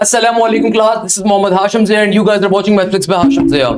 Assalamualaikum class, this is Mohammad Hashim Zia and you guys are watching Matrix by Hashim Zia।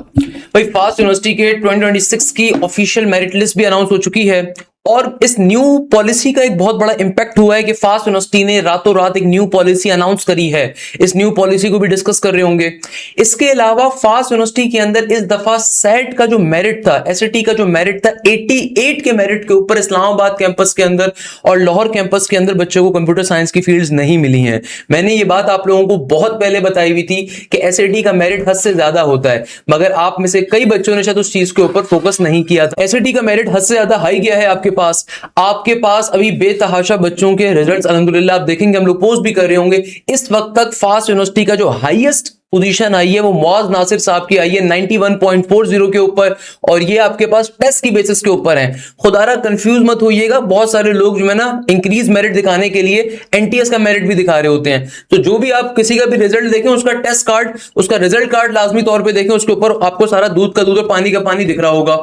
भाई fast university के 2026 की official merit list भी announce हो चुकी है और इस न्यू पॉलिसी का एक बहुत बड़ा इंपैक्ट हुआ है कि फास्ट यूनिवर्सिटी ने रातों रात एक न्यू पॉलिसी अनाउंस करी है। इस न्यू पॉलिसी को भी डिस्कस कर रहे होंगे। इसके अलावा फास्ट यूनिवर्सिटी के अंदर इस दफा सेट का जो मेरिट था, एसएटी का जो मेरिट था, 88 के मेरिट के ऊपर इस्लामाबाद कैंपस के अंदर और लाहौर कैंपस के अंदर बच्चों को कंप्यूटर साइंस की फील्ड्स नहीं मिली हैं। मैंने ये बात आप लोगों को बहुत पहले बताई हुई थी कि एसएटी का मेरिट हद से ज्यादा होता है, मगर आप में से कई बच्चों ने शायद उस चीज के ऊपर फोकस नहीं किया था। एसएटी का मेरिट हद से ज्यादा हाई गया है आपके पास अभी बेतहाशा बच्चों के रिजल्ट्स अल्हम्दुलिल्लाह आप देखेंगे, हम लोग पोस्ट भी कर रहे होंगे। इस वक्त तक फास्ट यूनिवर्सिटी का जो हाईएस्ट पोजीशन आई है वो मुआज नासिर साहब की आई है 91.40 के ऊपर और ये आपके पास टेस्ट की बेसिस के ऊपर है। खुदारा कंफ्यूज मत होइएगा, बहुत सारे लोग जो है ना इंक्रीज मेरिट दिखाने के लिए एनटीएस का मेरिट भी दिखा रहे होते हैं। तो जो भी आप किसी का भी रिजल्ट देखें, उसका टेस्ट कार्ड, उसका रिजल्ट कार्ड लाजमी तौर पर देखें, उसके ऊपर आपको सारा दूध का दूध और पानी का पानी दिख रहा होगा।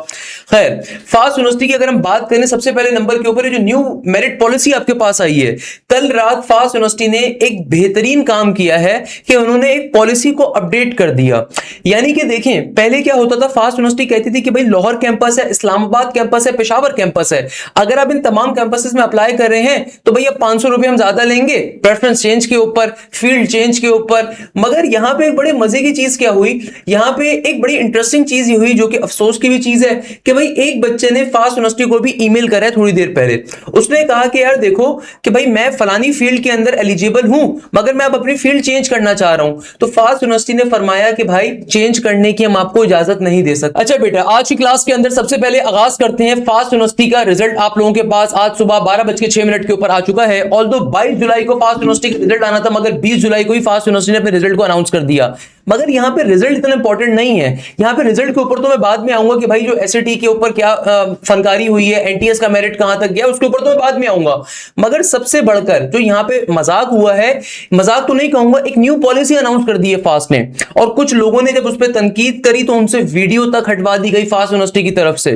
खैर, फास्ट यूनिवर्सिटी की अगर हम बात करें सबसे पहले नंबर के ऊपर जो न्यू मेरिट पॉलिसी आपके पास आई है, कल रात फास्ट यूनिवर्सिटी ने एक बेहतरीन काम किया है कि उन्होंने एक पॉलिसी को अपडेट कर दिया। यानी कि देखें, पहले क्या होता था, फास्ट यूनिवर्सिटी कहती थी कि भाई लाहौर कैंपस है, इस्लामाबाद कैंपस है, पेशावर कैंपस है, अगर आप इन तमाम कैंपसेस में अप्लाई कर रहे हैं तो भैया 500 रुपए हम ज्यादा लेंगे प्रेफरेंस चेंज के ऊपर, फील्ड चेंज के ऊपर। मगर यहां पे एक बड़े मजे की चीज क्या हुई, यहां पे एक बड़ी इंटरेस्टिंग चीज हुई जो कि अफसोस की भी चीज है कि भाई एक बच्चे ने फास्ट यूनिवर्सिटी को भी ईमेल करा है थोड़ी देर पहले। उसने कहा कि यार देखो कि भाई मैं फलानी फील्ड के अंदर एलिजिबल हूं मगर मैं अब अपनी फील्ड चेंज करना चाह रहा हूं। तो फास्ट यूनिवर्सिटी ने फरमाया कि भाई चेंज करने की हम आपको इजाजत नहीं दे सकते। अच्छा बेटा, आज की क्लास के अंदर सबसे पहले आगाज करते हैं। फास्ट यूनिवर्सिटी का रिजल्ट आप लोगों के पास आज सुबह 12:06 के ऊपर आ चुका है। ऑल्दो 22 जुलाई को फास्ट यूनिवर्सिटी का रिजल्ट आना था, मगर 20 जुलाई को ही फास्ट यूनिवर्सिटी ने अपने रिजल्ट को अनाउंस कर दिया। मगर यहां पे रिजल्ट इतना इंपॉर्टेंट नहीं है, यहां पे रिजल्ट के ऊपर तो मैं बाद में आऊंगा कि भाई जो एसएटी के ऊपर क्या फनकारी हुई है, एनटीएस का मेरिट कहां तक गया, उसके ऊपर तो मैं बाद में आऊंगा। मगर सबसे बढ़कर जो यहां पे मजाक हुआ है, मजाक तो नहीं कहूंगा, एक न्यू पॉलिसी अनाउंस कर दी है फास्ट ने और कुछ लोगों ने जब उस पर तनकीद करी तो उनसे वीडियो तक हटवा दी गई फास्ट यूनिवर्सिटी की तरफ से।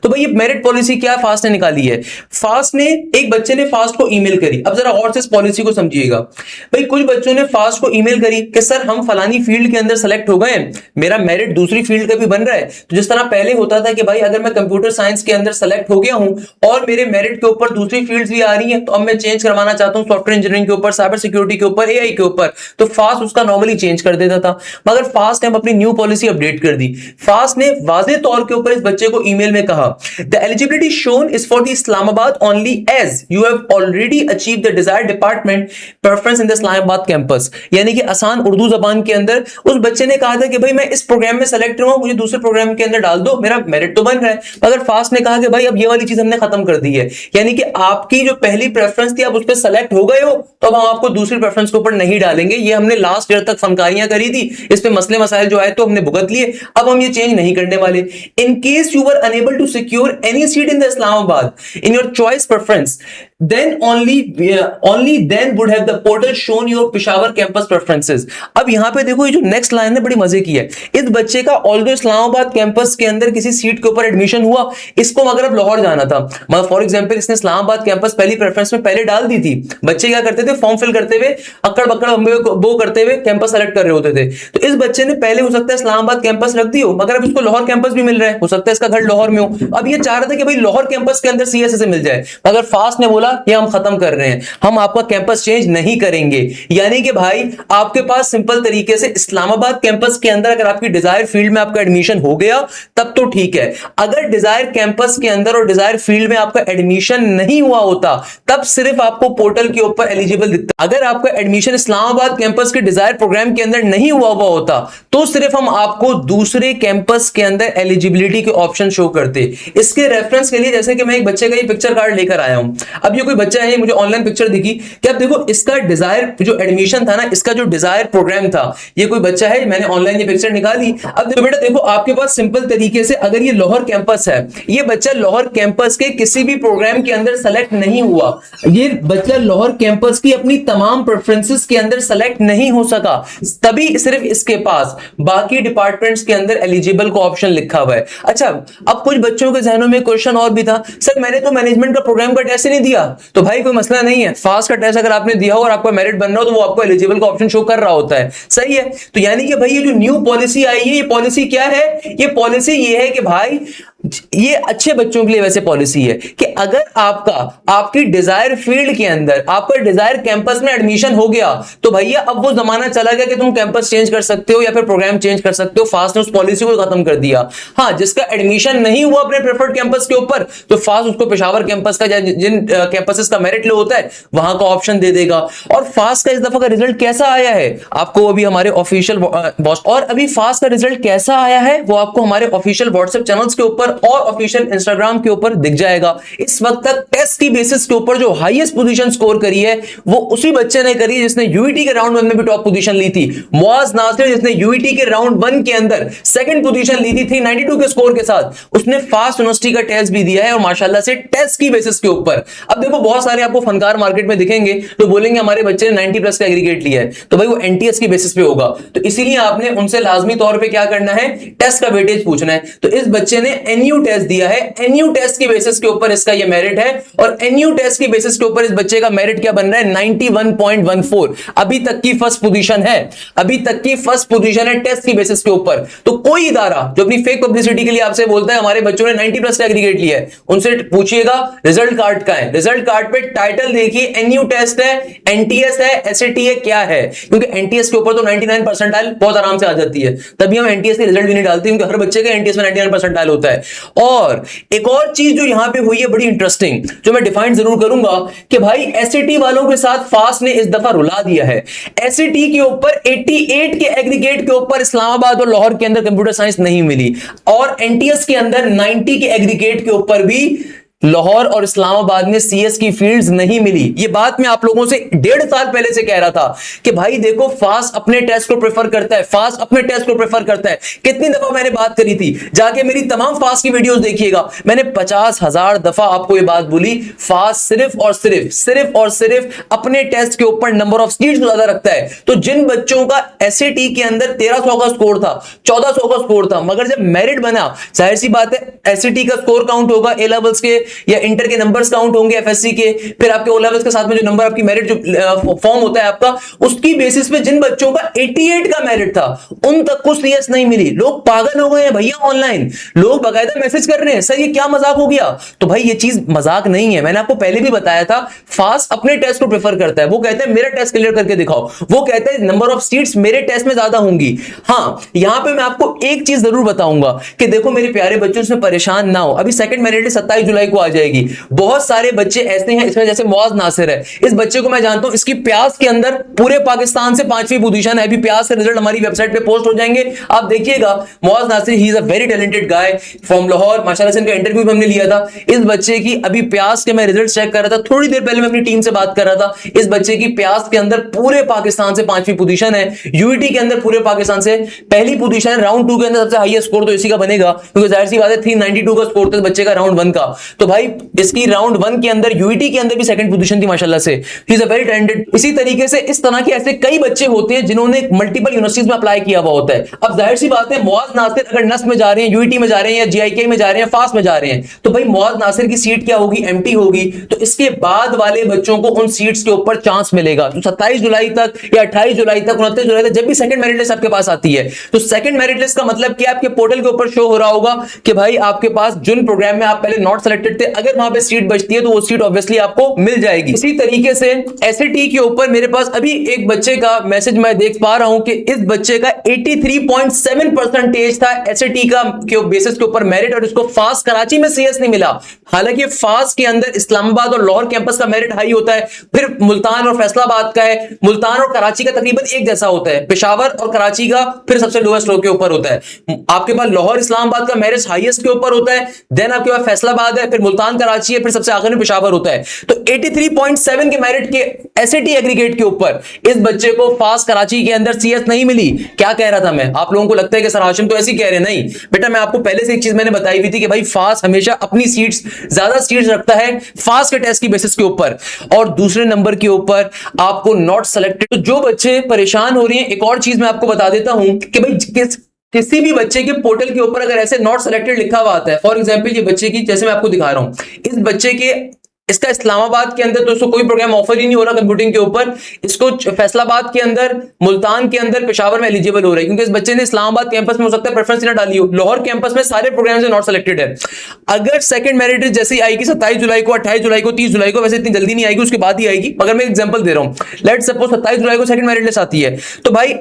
तो भाई ये मेरिट पॉलिसी क्या फास्ट ने निकाली है? फास्ट ने, एक बच्चे ने फास्ट को ईमेल करी, अब जरा और से इस पॉलिसी को समझिएगा। भाई कुछ बच्चों ने फास्ट को ईमेल करी कि सर हम फलानी फील्ड के अंदर सेलेक्ट हो गए, मेरा मेरिट दूसरी फील्ड का भी बन रहा है। तो जिस तरह पहले होता था कि भाई अगर मैं कंप्यूटर साइंस के अंदर सेलेक्ट हो गया हूं और मेरे मेरिट के ऊपर दूसरी फील्ड्स भी आ रही हैं, तो अब मैं चेंज करवाना चाहता हूं सॉफ्टवेयर इंजीनियरिंग के ऊपर, साइबर सिक्योरिटी के ऊपर, एआई के ऊपर, तो फास्ट उसका नॉर्मली चेंज कर देता था। मगर फास्ट ने अपनी न्यू पॉलिसी अपडेट कर दी। फास्ट ने वाज़ेह तौर के ऊपर इस बच्चे को ईमेल में कहा, the eligibility shown is for the Islamabad only as you have already achieve the desired department preference in the Islamabad campus. यानी कि आसान उर्दू जबान के अंदर उस बच्चे ने कहा था कि भाई मैं इस प्रोग्राम में सेलेक्ट हुआ, मुझे दूसरे प्रोग्राम के अंदर डाल दो, मेरा मेरिट तो बन रहा है। मगर फास्ट ने कहा कि भाई अब ये वाली चीज हमने खत्म कर दी है, यानी कि आपकी जो पहली प्रेफरेंस थी आप उस पर सेलेक्ट हो गए हो तो अब हम आपको दूसरी प्रेफरेंस के ऊपर नहीं डालेंगे। ये हमने लास्ट ईयर तक फनकारियां करी थी, इस पे मसले मसाइल जो आए तो हमने भुगत लिए, अब हम ये चेंज नहीं करने वाले। In case you were unable to secure any seat in the Islamabad in your choice preference, then only then would have the portal shown your Peshawar campus preferences. अब यहां पे देखो ये जो नेक्स्ट लाइन है बड़ी मजे की है। इस बच्चे का ऑल्दो इस्लामाबाद कैंपस के अंदर किसी सीट के ऊपर एडमिशन हुआ, इसको मगर अब लाहौर जाना था, मतलब फॉर एग्जांपल इसने इस्लामाबाद कैंपस पहली प्रेफरेंस में पहले डाल दी थी। बच्चे क्या करते थे, फॉर्म फिल करते हुए अक्कड़ बक्कड़ वो करते हुए कैंपस सेलेक्ट कर रहे होते थे। तो इस बच्चे ने पहले हो सकता है इस्लामाबाद कैंपस रख दी हो, मगर अब इसको लाहौर कैंपस भी मिल रहा है, हो सकता है इसका घर लाहौर में हो। अब ये चाह रहा था कि भाई लाहौर कैंपस के अंदर सीएसए से मिल जाए, मगर फास्ट ने बोला ये हम खत्म कर रहे हैं, हम आपका कैंपस चेंज नहीं करेंगे। यानी कि भाई आपके पास सिंपल तरीके से इस्लामाबाद कैंपस के अंदर अगर आपकी डिजायर फील्ड में आपका एडमिशन हो गया तब तो ठीक है, अगर डिजायर कैंपस के अंदर और डिजायर फील्ड में आपका एडमिशन नहीं हुआ होता तब सिर्फ आपको पोर्टल के ऊपर एलिजिबल दिखता। अगर आपका एडमिशन इस्लामाबाद कैंपस के डिजायर प्रोग्राम के अंदर नहीं हुआ होता तो सिर्फ हम आपको दूसरे कैंपस के अंदर एलिजिबिलिटी के ऑप्शन शो करते। इसके रेफरेंस के लिए जैसे कि मैं एक बच्चे का ये पिक्चर कार्ड लेकर आया हूं। अब ये कोई बच्चा है, मुझे ऑनलाइन पिक्चर दिखी कि अब देखो इसका डिजायर जो एडमिशन था ना, इसका जो डिजायर प्रोग्राम था, ये कोई बच्चा है, मैंने ऑनलाइन ये पिक्चर निकाली। अब देखो बेटा, देखो आपके पास सिंपल तरीके से अगर ये लाहौर कैंपस है, ये बच्चा लाहौर कैंपस के किसी भी प्रोग्राम के अंदर सेलेक्ट नहीं हुआ, ये बच्चा लाहौर कैंपस की अपनी तमाम प्रेफरेंसेस के अंदर सेलेक्ट नहीं हो सका, तभी सिर्फ इसके पास बाकी डिपार्टमेंट्स के अंदर एलिजिबल को ऑप्शन लिखा हुआ है। अच्छा, अब कुछ बच्चों के जहनों में क्वेश्चन और भी था, सर मैंने तो मैनेजमेंट का प्रोग्राम का टेस्ट नहीं दिया, तो भाई कोई मसला नहीं है, फास्ट का टेस्ट अगर आपने दिया हो और आपका मेरिट बन रहा हो तो वो आपको एलिजिबल का ऑप्शन शो कर रहा होता है, सही है। तो यानी कि भाई ये जो न्यू पॉलिसी आई है, ये पॉलिसी क्या है, ये पॉलिसी ये है कि भाई ये अच्छे बच्चों के लिए वैसे पॉलिसी है कि अगर आपकी डिजायर फील्ड के अंदर आपका डिजायर कैंपस में एडमिशन हो गया तो भैया अब वो जमाना चला गया कि तुम कैंपस चेंज कर सकते हो या फिर प्रोग्राम चेंज कर सकते हो, फास्ट ने उस पॉलिसी को खत्म कर दिया। हाँ, जिसका एडमिशन नहीं हुआ अपने प्रेफर्ड कैंपस के ऊपर तो फास्ट उसको पेशावर कैंपस का जिन कैंपसेस का मेरिट लो होता है वहां का ऑप्शन दे देगा। और फास्ट का इस दफा का रिजल्ट कैसा आया है आपको अभी हमारे ऑफिशियल और अभी फास्ट का रिजल्ट कैसा आया है वो आपको हमारे ऑफिशियल व्हाट्सएप चैनल्स के ऊपर और ऑफिशियल इंस्टाग्राम के ऊपर दिख जाएगा। इस वक्त तक टेस्ट की बेसिस के ऊपर जो हाईएस्ट पोजीशन स्कोर करी है वो उसी बच्चे ने करी जिसने यूईटी के राउंड 1 में भी टॉप पोजीशन ली थी, मुआज नासिर, जिसने यूईटी के राउंड 1 के अंदर सेकंड पोजीशन ली थी 392 के स्कोर के साथ। उसने फास्ट यूनिवर्सिटी का टेस्ट भी दिया है और माशाल्लाह से टेस्ट की बेसिस के ऊपर। अब देखो बहुत सारे आपको फनकार मार्केट में दिखेंगे तो बोलेंगे हमारे बच्चे ने 90 प्लस का एग्रीगेट लिया है तो भाई वो एनटीएस की बेसिस पे होगा, तो इसीलिए आपने उनसे लाजमी तौर पे क्या करना है, टेस्ट का वेटेज पूछना है। तो इस बच्चे ने एनयू टेस्ट दिया है, एनयू टेस्ट की बेसिस के ऊपर इसका ये मेरिट है और एनयू टेस्ट की बेसिस के ऊपर इस बच्चे का मेरिट क्या बन रहा है 91.14, अभी तक की फर्स्ट पोजीशन है, अभी तक की फर्स्ट पोजीशन है टेस्ट की बेसिस के ऊपर। तो कोई इदारा जो अपनी फेक पब्लिसिटी के लिए आपसे बोलता है हमारे बच्चों ने 90 प्लस का एग्रीगेट लिया है, उनसे पूछिएगा रिजल्ट कार्ड का है, रिजल्ट कार्ड पे टाइटल देखिए एनयू टेस्ट है, एनटीएस है, एसएटी है, क्या है, क्योंकि एनटीएस के ऊपर तो 99 परसेंटाइल बहुत आराम से आ जाती है, तभी हम एनटीएस के रिजल्ट भी नहीं डालते क्योंकि हर बच्चे का एनटीएस में 99 परसेंटाइल होता है। और एक और चीज जो यहां पे हुई है बड़ी इंटरेस्टिंग जो मैं डिफाइन जरूर करूंगा कि भाई एसएटी वालों के साथ फास्ट ने इस दफा रुला दिया है। एसएटी के ऊपर 88 के एग्रीगेट के ऊपर इस्लामाबाद और लाहौर के अंदर कंप्यूटर साइंस नहीं मिली और एनटीएस के अंदर 90 के एग्रीगेट के ऊपर भी लाहौर और इस्लामाबाद में सीएस की फील्ड्स नहीं मिली। ये बात मैं आप लोगों से 1.5 साल पहले से कह रहा था कि भाई देखो फास्ट अपने टेस्ट को प्रेफर करता है, फास्ट अपने टेस्ट को प्रेफर करता है। कितनी दफा मैंने बात करी थी, जाके मेरी तमाम फास्ट की वीडियोस देखिएगा, मैंने 50,000 दफा आपको ये बात बोली, फास्ट सिर्फ और सिर्फ अपने टेस्ट के ऊपर नंबर ऑफ सीट्स ज्यादा रखता है। तो जिन बच्चों का एसएटी के अंदर 1300 का स्कोर था, 1400 का स्कोर था, मगर जब मेरिट बना जाहिर सी बात है एसएटी का स्कोर काउंट होगा, ए लेवल्स के या इंटर के नंबर्स काउंट होंगे एफएससी के, फिर आपके ओ लेवल्स के साथ में जो नंबर आपकी मेरिट जो फॉर्म होता है आपका, उसकी बेसिस पे जिन बच्चों का 88 का मेरिट था उन तक को सीएस नहीं मिली। लोग पागल हो गए हैं भैया, ऑनलाइन लोग बाकायदा मैसेज कर रहे हैं सर ये क्या मजाक हो गया। तो भाई ये चीज मजाक नहीं है, मैंने आपको पहले भी बताया था फास्ट अपने टेस्ट को प्रेफर करता है। वो कहते हैं मेरा टेस्ट क्लियर करके दिखाओ, वो कहते हैं नंबर ऑफ सीट्स मेरे टेस्ट में ज्यादा होंगी। हाँ, यहां पे मैं आपको एक चीज जरूर बताऊंगा कि देखो मेरे प्यारे बच्चों इसमें परेशान ना हो, अभी सेकंड मेरिट 27 जुलाई को आ जाएगी। बहुत सारे बच्चे ऐसे हैं इसमें जैसे मुआज नासिर है, इस बच्चे को मैं जानता हूं, इसकी प्यास के अंदर पूरे पाकिस्तान से 5वीं पोजीशन है। अभी प्यास के रिजल्ट हमारी वेबसाइट पे पोस्ट हो जाएंगे, आप देखिएगा। Muaz Nasir he is a very talented guy from Lahore, माशाल्लाह से इनका इंटरव्यू भी हमने लिया था। इस बच्चे की अभी प्यास के मैं रिजल्ट चेक कर रहा था, थोड़ी देर पहले मैं अपनी टीम से बात कर रहा था, इस बच्चे की प्यास के अंदर पूरे पाकिस्तान से 5वीं पोजीशन है, यूईटी के अंदर पूरे पाकिस्तान से पहली पोजीशन है, राउंड 2 के अंदर सबसे हाईएस्ट स्कोर तो इसी का बनेगा क्योंकि जाहिर सी बात है 392 का स्कोर था बच्चे का राउंड 1 का। तो भाई इसकी राउंड 1 के अंदर यूईटी के अंदर भी सेकंड पोजीशन थी माशाल्लाह से, ही इज अ वेरी टैलेंटेड। इसी तरीके से इस तरह के ऐसे कई बच्चे होते हैं जिन्होंने मल्टीपल यूनिवर्सिटीज में अप्लाई किया हुआ होता है। अब जाहिर सी बात है मुआज नासिर अगर नस में जा रहे हैं, यूईटी में जा रहे हैं या जीआईके में जा रहे हैं, फास्ट में जा रहे हैं, तो भाई मुआज नासिर की सीट क्या होगी, एम्प्टी होगी। तो इसके बाद वाले बच्चों को उन सीट्स के ऊपर चांस मिलेगा। तो 27 जुलाई तक या 28 जुलाई तक 29 जुलाई तक जब भी सेकंड मेरिट लिस्ट आपके पास आती है तो सेकंड मेरिट लिस्ट का मतलब क्या, आपके पोर्टल के ऊपर शो हो रहा होगा कि भाई आपके पास जिन प्रोग्राम में आप पहले नॉट सेलेक्टेड थे अगर वहां पे सीट बचती है तो वो सीट ऑब्वियसली आपको मिल जाएगी। इसी तरीके से एसएटी के ऊपर मेरे पास अभी एक बच्चे का मैसेज मैं देख पा रहा हूं कि इस बच्चे का 83.7 परसेंटेज था एसएटी का के बेसिस के ऊपर मेरिट और इसको फास्ट कराची में सीएस नहीं मिला। हालांकि फास्ट के अंदर इस्लामाबाद और लाहौर कैंपस का मेरिट हाई होता है, फिर मुल्तान और फैसलाबाद का है, मुल्तान और कराची का तकरीबन एक जैसा होता है, पेशावर और कराची का फिर सबसे लोएस्ट लो के ऊपर होता है। आपके पास लाहौर इस्लामाबाद का मेरिट हाईएस्ट के ऊपर होता है, देन आपके पास फैसलाबाद है, फिर मुल्तान कराची है, फिर सबसे आखिर में पेशावर होता है। तो 83.7 के मेरिट के एसएटी एग्रीगेट के ऊपर इस बच्चे को फास्ट कराची के अंदर सीएस नहीं मिली। क्या कह रहा था मैं, आप लोगों को लगता है कि सर हाशिम तो ऐसे ही कह रहे, नहीं बेटा मैं आपको पहले से एक चीज मैंने बताई हुई थी कि भाई फास्ट हमेशा अपनी सीट्स ज्यादा सीट्स रखता है फास्ट के टेस्ट की बेसिस के ऊपर और दूसरे नंबर के ऊपर आपको नॉट सेलेक्टेड। तो जो बच्चे परेशान हो रहे हैं, एक और चीज मैं आपको बता देता हूं कि भाई किसी भी बच्चे के पोर्टल के ऊपर अगर ऐसे नॉट सेलेक्टेड लिखा हुआ आता है, फॉर एग्जांपल ये बच्चे की जैसे मैं आपको दिखा रहा हूं, इस बच्चे के इसका इस्लामाबाद के अंदर तो इसको कोई प्रोग्राम ऑफर ही नहीं हो रहा कंप्यूटिंग के ऊपर, इसको फैसलाबाद के अंदर, मुल्तान के अंदर, पेशावर में एलिजिबल हो रहा है, क्योंकि इस बच्चे ने इस्लामाबाद कैंपस में हो सकता है प्रेफरेंस ना डाली हो, लाहौर कैंपस में सारे प्रोग्राम्स नॉट सिलेक्टेड है। अगर सेकंड मेरिट लिस्ट जैसे आएगी 27 जुलाई को, 28 जुलाई को, 30 जुलाई को, वैसे इतनी जल्दी नहीं आएगी, उसके बाद ही आएगी, मगर मैं एग्जांपल दे रहा हूं, लेट्स सपोज 27 जुलाई को सेकंड मेरिट लिस्ट आती है, तो भाई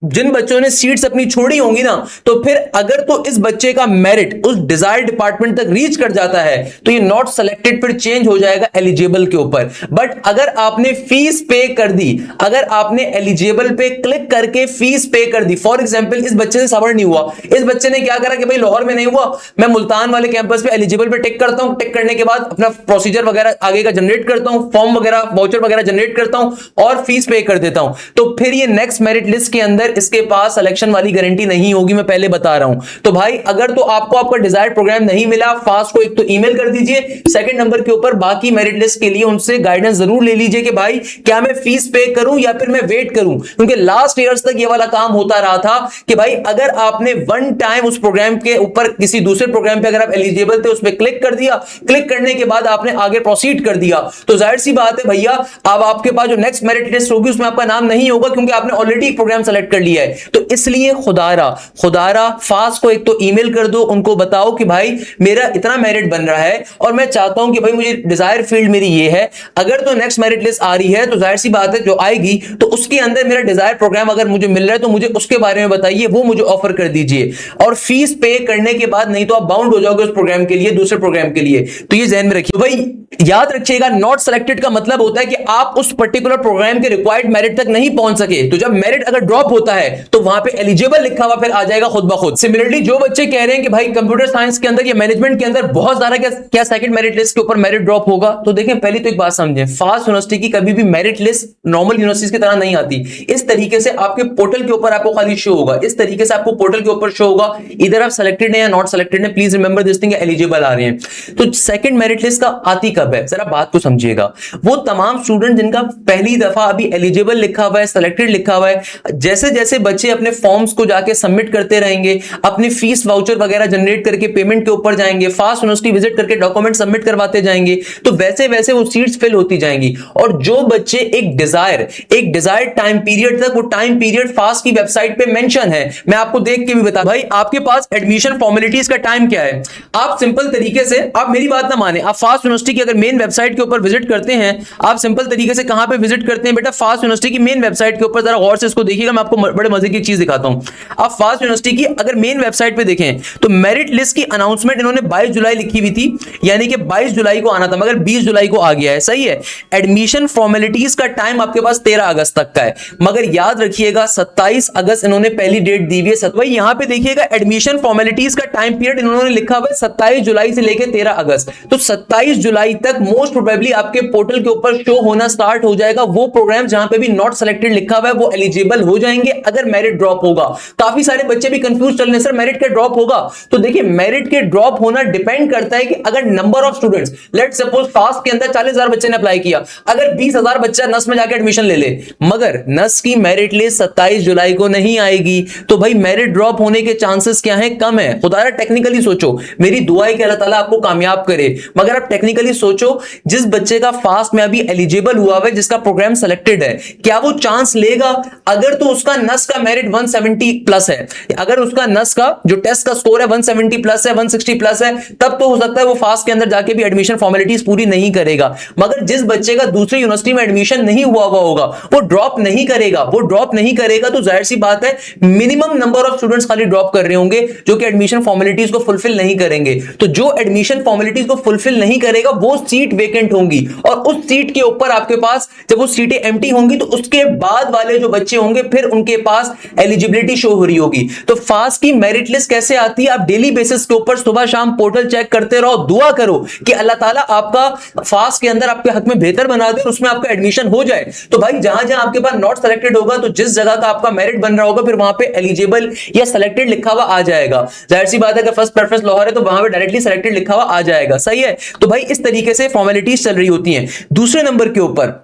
जिन बच्चों ने सीट्स अपनी छोड़ी होंगी ना, तो फिर अगर तो इस बच्चे का मेरिट उस डिजायर्ड डिपार्टमेंट तक रीच कर जाता है तो ये नॉट सेलेक्टेड फिर चेंज हो जाएगा एलिजिबल के ऊपर। बट अगर आपने फीस पे कर दी, अगर आपने एलिजिबल पे क्लिक करके फीस पे कर दी, फॉर एग्जांपल इस बच्चे से सबर नहीं हुआ, इस बच्चे ने क्या करा कि भाई लाहौर में नहीं हुआ, मैं मुल्तान वाले कैंपस पे एलिजिबल पे टिक करता हूं, टिक करने के बाद अपना प्रोसीजर वगैरह आगे का जनरेट करता हूं, फॉर्म वगैरह वाउचर वगैरह जनरेट करता हूं और फीस पे कर देता हूं, तो फिर ये नेक्स्ट मेरिट लिस्ट के अंदर इसके पास सिलेक्शन वाली गारंटी नहीं होगी, मैं पहले बता रहा हूं। तो भाई अगर तो आपको आपका डिजायर्ड प्रोग्राम नहीं मिला, फास्ट को एक तो ईमेल कर दीजिए, सेकंड नंबर के ऊपर बाकी मेरिट लिस्ट के लिए उनसे गाइडेंस जरूर ले लीजिए कि भाई क्या मैं फीस पे करूं या फिर मैं वेट करूं, क्योंकि लास्ट ईयर्स तक ये वाला काम होता रहा था कि भाई अगर आपने वन टाइम उस प्रोग्राम के ऊपर किसी दूसरे प्रोग्राम पे अगर आप एलिजिबल थे उस पर क्लिक कर दिया, क्लिक करने के बाद आपने आगे प्रोसीड कर दिया, तो जाहिर सी बात है भैया अब आपके पास जो नेक्स्ट मेरिट लिस्ट होगी उसमें आपका नाम नहीं होगा, क्योंकि आपने ऑलरेडी एक प्रोग्राम सेलेक्ट कर लिया है। तो इसलिए खुदारा फास्ट को एक तो ईमेल कर दो, उनको बताओ कि भाई मेरा इतना मेरिट बन रहा है और मैं चाहता हूं कि भाई मुझे डिजायर फील्ड मेरी ये है, अगर तो नेक्स्ट मेरिट लिस्ट आ रही है तो जाहिर सी बात है जो आएगी तो उसके अंदर मेरा डिजायर प्रोग्राम अगर मुझे मिल रहा है तो मुझे उसके बारे में बताइए, वो मुझे ऑफर कर दीजिए, और फीस पे करने के बाद नहीं तो आप बाउंड हो जाओगे उस प्रोग्राम के लिए, दूसरे प्रोग्राम के लिए। तो ये ध्यान में रखिए भाई, याद रखिएगा नॉट सेलेक्टेड का मतलब होता है कि आप उस पर्टिकुलर प्रोग्राम के रिक्वायर्ड मेरिट तक नहीं पहुंच सके, तो जब मेरिट अगर ड्रॉप होता है तो वहां पे एलिजिबल लिखा हुआ फिर आ जाएगा खुद ब खुद। सिमिलरली जो बच्चे कह रहे हैं कि भाई कंप्यूटर साइंस के अंदर या मैनेजमेंट के अंदर बहुत ज्यादा क्या सेकंड मेरिट लिस्ट के ऊपर मेरिट ड्रॉप होगा, तो देखें पहले तो एक बात समझें, फास्ट यूनिवर्सिटी की कभी भी मेरिट लिस्ट नॉर्मल यूनिवर्सिटीज की तरह नहीं आती। इस तरीके से आपके पोर्टल के ऊपर आपको खाली शो होगा, इस तरीके से आपको पोर्टल के ऊपर शो होगा, इधर आप सेलेक्टेड है या नॉट सेलेक्टेड है, please remember this thing, eligible आ रहे हैं। तो सेकंड मेरिट लिस्ट का आती कब है, जरा बात को समझिएगा। वो तमाम स्टूडेंट जिनका पहली दफा अभी एलिजिबल लिखा हुआ है, सेलेक्टेड लिखा हुआ है, जैसे जैसे बच्चे अपने फॉर्म्स को जाके सबमिट करते रहेंगे, अपने फीस वाउचर वगैरह जनरेट करके पेमेंट के ऊपर जाएंगे, फास्ट यूनिवर्सिटी विजिट करके डॉक्यूमेंट सबमिट करवाते जाएंगे, तो वैसे वैसे वो सीट्स फिल होती जाएंगी। और जो बच्चे एक डिजायर टाइम पीरियड तक, वो टाइम पीरियड फास्ट की वेबसाइट पे मेंशन है, मैं आपको देख के भी बता, भाई आपके पास एडमिशन फॉर्मेलिटीज का टाइम क्या है, आप सिंपल तरीके से, आप मेरी बात ना माने, आप फास्ट यूनिवर्सिटी की अगर मेन वेबसाइट के ऊपर विजिट करते हैं, आप सिंपल तरीके से कहां पे विजिट करते हैं बेटा, फास्ट यूनिवर्सिटी की मेन वेबसाइट के ऊपर, जरा गौर से इसको देखिएगा, मैं आपको बड़े मजे की चीज दिखाता हूं। आप फास्ट यूनिवर्सिटी की अगर मेन वेबसाइट पे देखें तो मेरिट लिस्ट की अनाउंसमेंट इन्होंने 22 जुलाई लिखी हुई थी, यानी कि 22 जुलाई को आना था, मगर 20 जुलाई को आ गया है, सही है। एडमिशन फॉर्मेलिटीज का टाइम आपके पास 13 अगस्त तक का है, मगर याद रखिएगा 27 अगस्त इन्होंने पहली डेट दी हुई है। वही यहां पे देखिएगा एडमिशन फॉर्मेलिटीज का टाइम पीरियड इन्होंने लिखा हुआ है 27 जुलाई से लेकर 13 अगस्त, तो 27 जुलाई तक मोस्ट प्रोबेबली आपके पोर्टल के ऊपर शो होना स्टार्ट हो जाएगा वो प्रोग्राम जहां पे भी नॉट सेलेक्टेड लिखा हुआ है, वो एलिजिबल हो जाएंगे अगर मेरिट ड्रॉप होगा। काफी सारे बच्चे भी कंफ्यूज चल रहे हैं, सर मेरिट के ड्रॉप होगा, तो देखिए मेरिट के ड्रॉप होना डिपेंड करता है कि अगर number of students, let's suppose fast के अंदर 40,000 बच्चे ने अप्लाई किया, अगर 20,000 बच्चा नस में जाके एडमिशन ले ले, मगर नस की मेरिट लिस्ट 27 जुलाई को नहीं आएगी, तो भाई मेरिट ड्रॉप होने के चांसेस क्या है, कम है। खुदारा टेक्निकली सोचो, मेरी दुआ है कि अल्लाह ताला आपको कामयाब करे, मगर आप टेक्निकली सोचो, जिस बच्चे का फास्ट में अभी एलिजिबल हुआ है, जिसका प्रोग्राम सेलेक्टेड है, क्या वो चांस लेगा? अगर तो उसका नस का मेरिट 170 प्लस है, अगर उसका नस का जो टेस्ट का स्कोर है 170 प्लस है, 160 प्लस है, तब तो हो सकता है वो फास्ट के अंदर जाके भी एडमिशन फॉर्मेलिटीज पूरी नहीं करेगा। मगर जिस बच्चे का दूसरी यूनिवर्सिटी में एडमिशन नहीं हुआ होगा, वो ड्रॉप नहीं करेगा, तो जाहिर सी बात है मिनिमम नंबर ऑफ स्टूडेंट्स खाली ड्रॉप कर रहे होंगे जो कि एडमिशन फॉर्मेलिटीज को फुलफिल नहीं करेंगे। तो जो एडमिशन फॉर्मेलिटीज को फुलफिल नहीं करेगा वो सीट वेकेंट होंगी, और उस सीट के ऊपर आपके पास जब वो सीटें एम्प्टी होंगी तो उसके बाद वाले जो बच्चे होंगे फिर उनके पास एलिजिबिलिटी शो हो रही होगी। तो फास्ट की मेरिट लिस्ट कैसे आती है? आप डेली बेसिस के ऊपर सुबह शाम पोर्टल चेक करते रहो, दुआ करो कि अल्लाह ताला आपका फास्ट के अंदर आपके हक में बेहतर बना दे, उसमें आपका एडमिशन हो जाए। तो भाई जहां जहां आपके पास नॉट सेलेक्टेड होगा, तो जिस जगह का आपका मेरिट बन रहा होगा, फिर वहां पे एलिजिबल या सेलेक्टेड लिखा हुआ आ जाएगा। जाहिर सी बात है कि फर्स्ट प्रेफरेंस लाहौर है तो वहां पे डायरेक्टली सेलेक्टेड लिखा हुआ आ जाएगा, सही है। तो भाई इस तरीके से फॉर्मेलिटीज चल रही होती हैं। दूसरे नंबर के ऊपर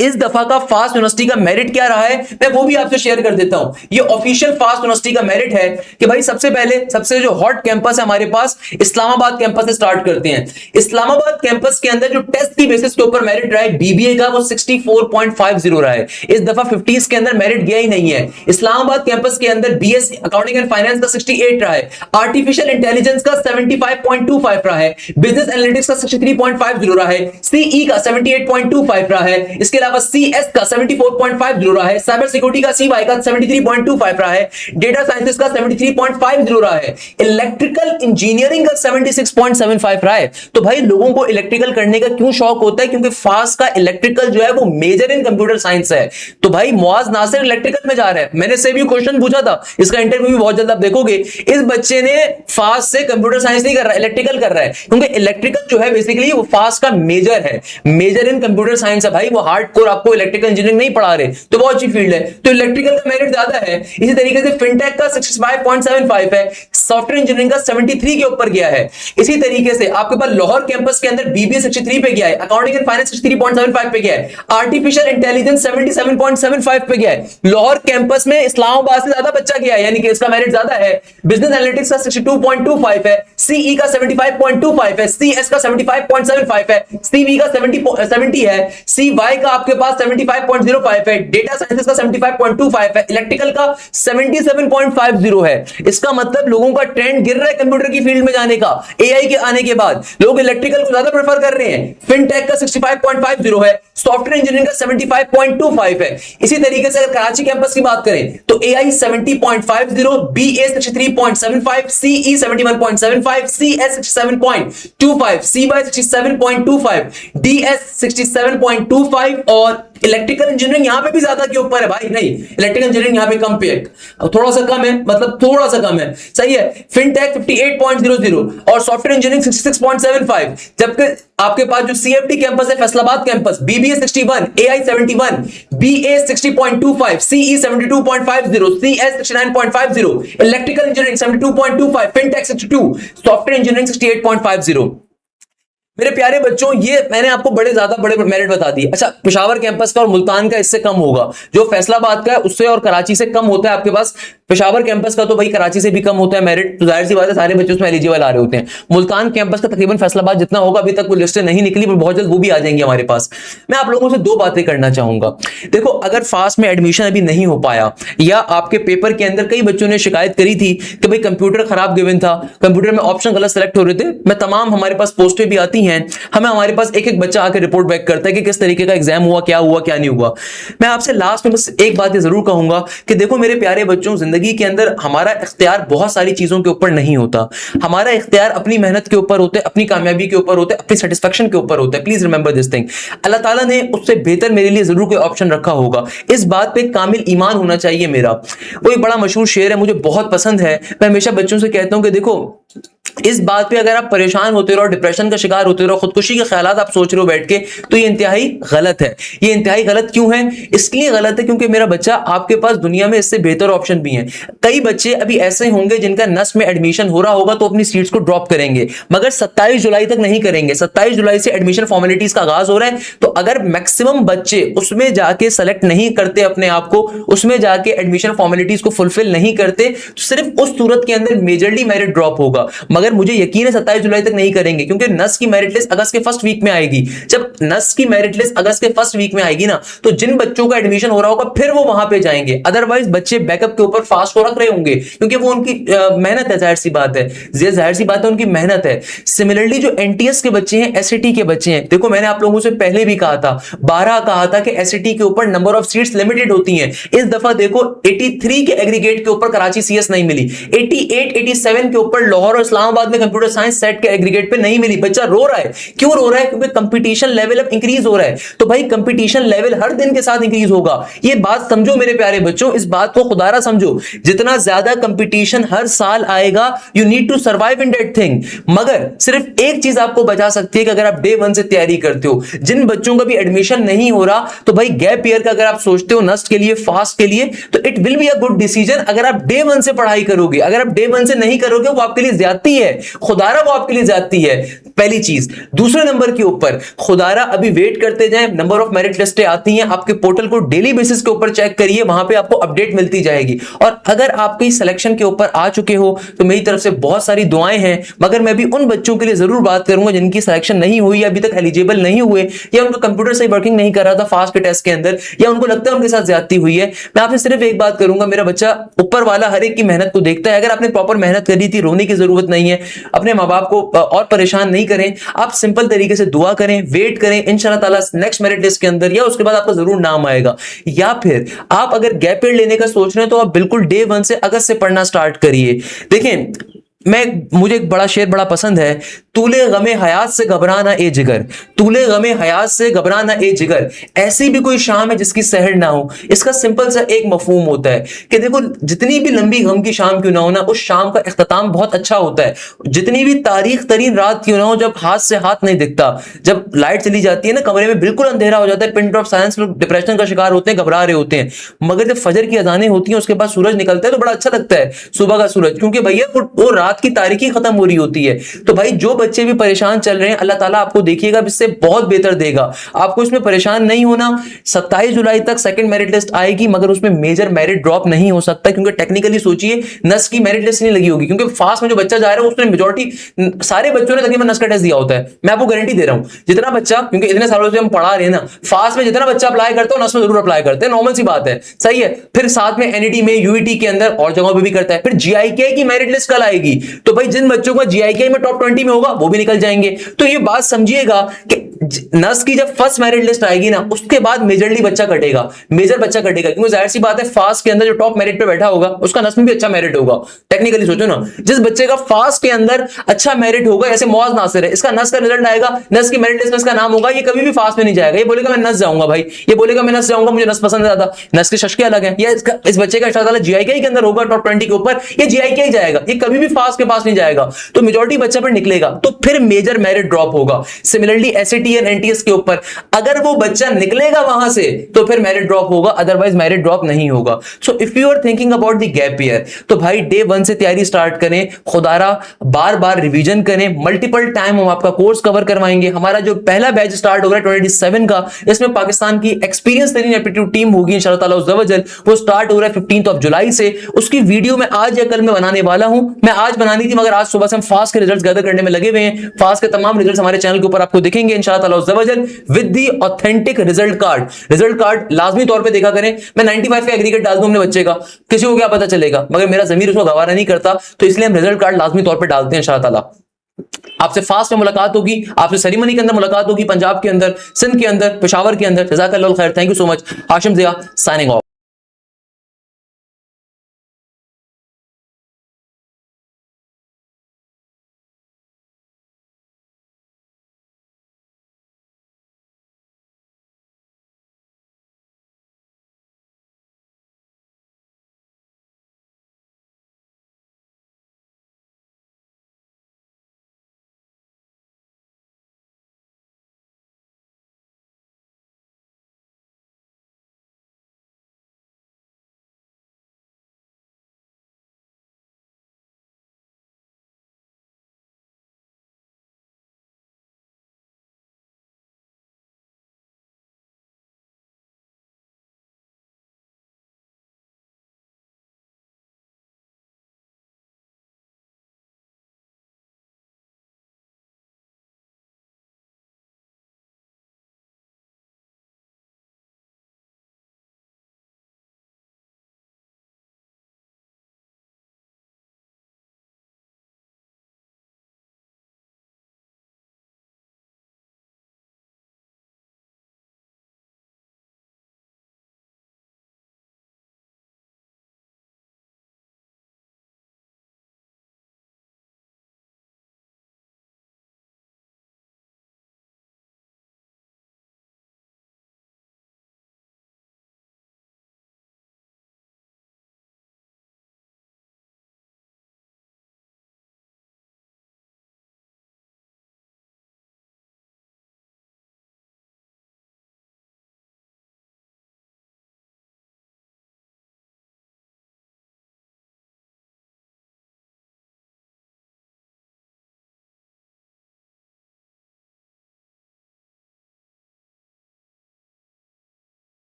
इस दफा का फास्ट यूनिवर्सिटी का मेरिट क्या रहा है, मैं वो भी आपसे शेयर कर देता हूं। ये ऑफिशियल फास्ट यूनिवर्सिटी का मेरिट है कि भाई सबसे पहले सबसे जो हॉट कैंपस है हमारे पास, इस्लामाबाद कैंपस से स्टार्ट करते हैं। इस्लामाबाद कैंपस के अंदर जो टेस्ट की बेसिस के ऊपर मेरिट रहा है बीबीए का, वो 64.50 रहा है। इस दफा 50s के अंदर मेरिट गया ही नहीं है। इस्लामाबाद कैंपस के अंदर बीएससी अकाउंटिंग एंड फाइनेंस का 68 रहा है, आर्टिफिशियल इंटेलिजेंस का 75.25 रहा है, बिजनेस एनालिटिक्स का 63.50 रहा है, सीई का 78.25 रहा है, इसके अलावा सीएस का 74.50 रहा है, साइबर सिक्योरिटी का सीवाई का 73.25 रहा है, डेटा साइंसेस का 73.50 रहा है, इलेक्ट्रिकल इंजीनियरिंग का 76.75 रहा है। तो भाई लोगों को इलेक्ट्रिकल करने का क्यों शौक होता है? क्योंकि फास्ट का इलेक्ट्रिकल जो है वो मेजर इन कंप्यूटर साइंस है। तो भाई मुआज नासिर इलेक्ट्रिकल में जा रहा है। मैंने से भी क्वेश्चन पूछा था, इसका इंटरव्यू भी बहुत जल्द आप देखोगे। इस बच्चे ने फास्ट से कंप्यूटर साइंस नहीं कर रहा, इलेक्ट्रिकल कर रहा है, क्योंकि इलेक्ट्रिकल जो है बेसिकली वो फास्ट का मेजर है, मेजर इन कंप्यूटर साइंस है। भाई वो हार्डकोर आपको इलेक्ट्रिकल इंजीनियरिंग नहीं पढ़ा रहे, तो बहुत अच्छी फील्ड है, तो इलेक्ट्रिकल का मेरिट ज्यादा है। इसी तरीके से फिनटेक का 65.75 है, सॉफ्टवेयर इंजीनियरिंग का 73 के ऊपर गया है। इसी तरीके से आपके पास लाहौर कैंपस के अंदर बीबीए 63 पे गया है, अकाउंटिंग एंड फाइनेंस 63.75 पे गया है, आर्टिफिशियल इंटेलिजेंस 77.75 पे गया है। लाहौर कैंपस में इस्लामाबाद से ज्यादा बच्चा गया है, यानी कि इसका मेरिट ज्यादा है। बिजनेस एनालिटिक्स का 62.25 है, सीई का 75.25 है, सीएस का 75.75 है, सीवी का 70 है, सीवाई का आपके पास 75.05 है, डेटा साइंसेस का 75.25 है, इलेक्ट्रिकल का 77.50 है। इसका मतलब लोगों का ट्रेंड गिर रहा है कंप्यूटर की फील्ड में जाने का। एआई के आने के बाद लोग इलेक्ट्रिकल को ज्यादा प्रेफर कर रहे हैं। फिनटेक का 65.50 है, सॉफ्टवेयर इंजीनियरिंग का 75.25 है। इसी तरीके से अगर कराची कैंपस की बात करें तो AI 70.50, BA 63.75, CE 71.75, CS 67.25, CY 67.25, DS 67.25 और इलेक्ट्रिकल इंजीनियरिंग यहां पे भी ज्यादा के ऊपर है भाई। नहीं, इलेक्ट्रिकल इंजीनियरिंग यहां पे कम पे थोड़ा सा कम है, मतलब थोड़ा सा कम है, सही है। फिनटेक 58.00 और सॉफ्टवेयर इंजीनियरिंग 66.75, जबकि आपके पास जो सीएफटी कैंपस है Faisalabad campus, BBA 61, AI 71, BA 60.25, CE 72.50, CS 69.50, electrical engineering 72.25, fintech 62, software engineering 68.50। मेरे प्यारे बच्चों, ये मैंने आपको बड़े मेरिट बता दिए। अच्छा, पेशावर कैंपस का और मुल्तान का इससे कम होगा, जो फैसलाबाद का है उससे और कराची से कम होता है आपके पास। पेशावर कैंपस का तो भाई कराची से भी कम होता है मेरिट, तो जाहिर सी बात है सारे बच्चे उसमें एलिजिबल आ रहे होते हैं। मुल्तान कैंपस का तकरीबन फैसलाबाद जितना होगा, अभी तक वो लिस्टें नहीं निकली, पर बहुत जल्द वो भी आ जाएंगे हमारे पास। मैं आप लोगों से दो बातें करना चाहूंगा। देखो, अगर फास्ट में एडमिशन अभी नहीं हो पाया, या आपके पेपर के अंदर कई बच्चों ने शिकायत करी थी कि भाई कंप्यूटर खराब गिवन था, कंप्यूटर में ऑप्शन गलत सेलेक्ट हो रहे थे, मैं तमाम हमारे पास पोस्टें भी आती हैं, हमारे पास एक एक बच्चा आकर रिपोर्ट बैक करता है कि किस तरीके का एग्जाम हुआ क्या नहीं हुआ। मैं आपसे लास्ट में बस एक बात जरूर कहूंगा कि देखो मेरे प्यारे बच्चों, जिंदगी के अंदर हमारा इख्तियार बहुत सारी चीजों के ऊपर नहीं होता। हमारा इख्तियार अपनी मेहनत के ऊपर होता है, अपनी कामयाबी के ऊपर होता है, अपनी सेटिस्फेक्शन के ऊपर होता है। Please remember this thing. Allah ताला ने उससे बेहतर मेरे लिए जरूर कोई ऑप्शन रखा होगा, इस बात पे कामिल ईमान होना चाहिए मेरा। वो एक बड़ा मशहूर शेर है, मुझे बहुत पसंद है। मैं हमेशा बच्चों से कहता हूं कि देखो, इस बात पे अगर आप परेशान होते रहो, डिप्रेशन का शिकार होते रहो, खुदकुशी के ख्यालात आप सोच रहे हो बैठ के, तो ये इंतहाई गलत है। ये इंतहाई गलत क्यों है? इसलिए गलत है क्योंकि मेरा बच्चा, आपके पास दुनिया में इससे बेहतर ऑप्शन भी हैं। कई बच्चे अभी ऐसे होंगे जिनका नस में एडमिशन हो रहा होगा तो अपनी सीट्स को ड्रॉप करेंगे, मगर 27 जुलाई तक नहीं करेंगे। 27 जुलाई से एडमिशन फॉर्मेलिटीज का आगाज हो रहा है, तो अगर मैक्सिमम बच्चे उसमें जाके सेलेक्ट नहीं करते अपने आप को, उसमें जाके एडमिशन फॉर्मेलिटीज को फुलफिल नहीं करते, तो सिर्फ उस सूरत के अंदर मेजरली मेरिट ड्रॉप होगा। मगर मुझे यकीन है 27 जुलाई तक नहीं करेंगे, क्योंकि नस की मेरिट लिस्ट अगस्त के फर्स्ट वीक में आएगी। जब नस की मेरिट लिस्ट अगस्त के फर्स्ट वीक में आएगी ना, तो जिन बच्चों का एडमिशन हो रहा होगा फिर वो वहां पे जाएंगे। अदरवाइज बच्चे बैकअप के ऊपर फास्ट हो रख रहे होंगे, क्योंकि वो उनकी मेहनत है, जाहिर सी बात है, जाहिर सी बात है उनकी मेहनत है। सिमिलरली जो एनटीएस के बच्चे हैं, एसएटी के बच्चे हैं, देखो मैंने आप लोगों से पहले भी कहा था, 12 कहा था कि एसएटी के ऊपर नंबर ऑफ सीट्स लिमिटेड होती हैं। इस दफा देखो 83 के एग्रीगेट के ऊपर कराची सीएस नहीं मिली, 88 87 के ऊपर लाहौर और इस्लामाबाद में कंप्यूटर साइंस सेट के एग्रीगेट पे नहीं मिली। बच्चा रो रहा है, क्यों रो रहा है? क्योंकि कंपटीशन लेवल अब इंक्रीज हो रहा है। तो भाई कंपटीशन लेवल हर दिन के साथ इंक्रीज होगा, ये बात समझो मेरे प्यारे बच्चों, इस बात को खुदारा समझो। जितना ज्यादा कंपटीशन हर साल आएगा, you need to survive in that thing. मगर सिर्फ एक चीज आपको बचा सकती है कि अगर आप डे वन से तैयारी करते हो, जिन बच्चों का भी एडमिशन नहीं हो रहा, तो भाई गैप ईयर का अगर आप सोचते हो नस्ट के लिए, फास्ट के लिए, तो it will be a good decision अगर आप डे वन से पढ़ाई करोगे। अगर आप डे वन से नहीं करोगे, वो आपके लिए ज्यादती है, खुदारा वो आपके लिए ज्यादती है, पहली चीज। दूसरे नंबर के ऊपर खुदारा अभी वेट करते जाएं, नंबर ऑफ मेरिट लिस्टें आती हैं, आपके पोर्टल को डेली बेसिस के ऊपर चेक करिए, वहां पे आपको अपडेट मिलती जाएगी। और अगर आपकी सिलेक्शन के ऊपर आ चुके हो तो मेरी तरफ से बहुत सारी दुआएं हैं, मगर मैं भी उन बच्चों के लिए जरूर बात करूंगा जिनकी सिलेक्शन नहीं हुई, अभी तक एलिजिबल नहीं हुए, या उनका कंप्यूटर सही वर्किंग नहीं कर रहा था फास्ट के टेस्ट के अंदर, या उनको लगता है उनके साथ ज्यादती हुई है। मैं आपसे सिर्फ एक बात करूंगा, मेरा बच्चा ऊपर वाला हर एक की मेहनत को देखता है। अगर आपने प्रॉपर मेहनत करी थी, रोने की जरूरत नहीं है, अपने माँ बाप को और परेशान नहीं करें, आप सिंपल तरीके से दुआ करें, वेट करें, इंशाल्लाह ताला नेक्स्ट मेरिट लिस्ट के अंदर या उसके बाद आपका जरूर नाम आएगा। या फिर आप अगर गैप ईयर लेने का सोच रहे हैं तो आप बिल्कुल डे वन से अगस्त से पढ़ना स्टार्ट करिए। देखें, मुझे एक बड़ा शेर बड़ा पसंद है, तूले गमे हयात से घबराना ए जिगर, तूले गमे हयात से घबराना ए जिगर, ऐसी भी कोई शाम है जिसकी सहर ना हो। इसका सिंपल सा एक मफहूम होता है कि देखो, जितनी भी लंबी गम की शाम क्यों ना हो ना, उस शाम का इख्तिताम बहुत अच्छा होता है। जितनी भी तारीख तरीन रात क्यों ना हो, जब हाथ से हाथ नहीं दिखता, जब लाइट चली जाती है ना, कमरे में बिल्कुल अंधेरा हो जाता है, पिन ड्रॉप साइलेंस, लोग डिप्रेशन का शिकार होते हैं, घबरा रहे होते हैं, मगर जब फजर की अजानें होती हैं, उसके बाद सूरज निकलता है तो बड़ा अच्छा लगता है, सुबह का सूरज, क्योंकि भैया वो रात की तारीखी खत्म हो रही होती है। तो भाई जो बच्चे भी परेशान चल रहे हैं, अल्लाह ताला आपको देखिएगा इससे बहुत बेहतर देगा, आपको इसमें परेशान नहीं होना। 27 जुलाई तक सेकंड मेरिट लिस्ट आएगी, मगर उसमें मेजर मेरिट ड्रॉप नहीं हो सकता, क्योंकि टेक्निकली सोचिए नस की मेरिट लिस्ट नहीं लगी होगी, क्योंकि फास्ट में जो बच्चा जा रहा है उसमें मेजॉरिटी सारे बच्चों ने तकरीबन नस का टेस्ट दिया होता है। मैं आपको गारंटी दे रहा हूं, जितना बच्चा, क्योंकि इतने सालों से हम पढ़ा रहे हैं ना, फास्ट में जितना बच्चा अप्लाई करता है नस में जरूर अप्लाई करते हैं, नॉर्मल सी बात है, सही है। फिर साथ में एनईटी में, यूईटी के अंदर और जगहों पे भी करता है। फिर जीआईके की मेरिट लिस्ट कल आएगी, तो भाई जिन बच्चों का जीआईके में टॉप 20 में होगा वो भी निकल जाएंगे। तो ये बात समझिएगा कि नस की जब फर्स्ट मेरिट लिस्ट आएगी ना, उसके बाद मेजरली बच्चा कटेगा, मेजर बच्चा कटेगा, क्योंकि जाहिर सी बात है फास्ट के अंदर जो टॉप मेरिट पे बैठा होगा उसका नस में भी अच्छा मेरिट होगा। टेक्निकली सोचो ना, जिस बच्चे का फास्ट के अंदर अच्छा मेरिट होगा, जैसे मौज नासिर है, इसका नस का रिजल्ट आएगा, नस की मेरिट लिस्ट में इसका नाम होगा, ये कभी भी फास्ट में नहीं जाएगा, ये बोलेगा मैं नस जाऊंगा भाई, ये बोलेगा मैं नस जाऊंगा, मुझे नस पसंद है ज्यादा, नस के शशके अलग है, या इस बच्चे का इंशाअल्लाह जीआईके के अंदर होगा टॉप 20 के ऊपर, ये जीआईके ही जाएगा, ये कभी भी फास्ट के पास नहीं जाएगा, तो मेजॉरिटी बच्चा पर निकलेगा, तो फिर मेजर मेरिट ड्रॉप होगा। सिमिलरली एसएटी और एनटीएस के ऊपर अगर वो बच्चा निकलेगा वहां से तो फिर मेरिट ड्रॉप होगा, अदरवाइज मेरिट ड्रॉप नहीं होगा। So if you are thinking about the gap year, तो भाई डे वन से तैयारी स्टार्ट करें, खुदारा बार बार रिवीजन करें, मल्टीपल टाइम हम आपका कोर्स कवर करवाएंगे। हमारा जो पहला बैच स्टार्ट हो रहा है 27 का, इसमें पाकिस्तान की एक्सपीरियंस तरीन एप्टीट्यूड टीम होगी इंशाअल्लाह ताला उज़्ज़ा वजल, वो स्टार्ट हो रहा है 15 जुलाई से। उसकी वीडियो मैं आज या कल में बनाने वाला हूं, मैं आज बनानी थी मगर आज सुबह से हम फास्ट के रिजल्ट्स गैदर करने में लगे हुए हैं। फास्ट के तमाम रिजल्ट्स हमारे चैनल के ऊपर आपको दिखेंगे इंशाअल्लाह ताला उज़्ज़ा वजल with the authentic result card. Result card लाजमी तौर पे देखा करें, मैं 95 का एग्रीगेट डाल दूं अपने बच्चे का, किसी को क्या पता चलेगा, मगर मेरा ज़मीर उसको गवारा नहीं करता, तो इसलिए हम रिजल्ट कार्ड लाजमी तौर पे डालते हैं इंशाअल्लाह ताला। आपसे फास्ट में मुलाकात होगी, आपसे सेरेमनी के अंदर मुलाकात होगी, पंजाब के अंदर, सिंध के अंदर, पेशावर के अंदर। जज़ाकल्लाहु खैर, thank you so much. Hashim Zia signing of.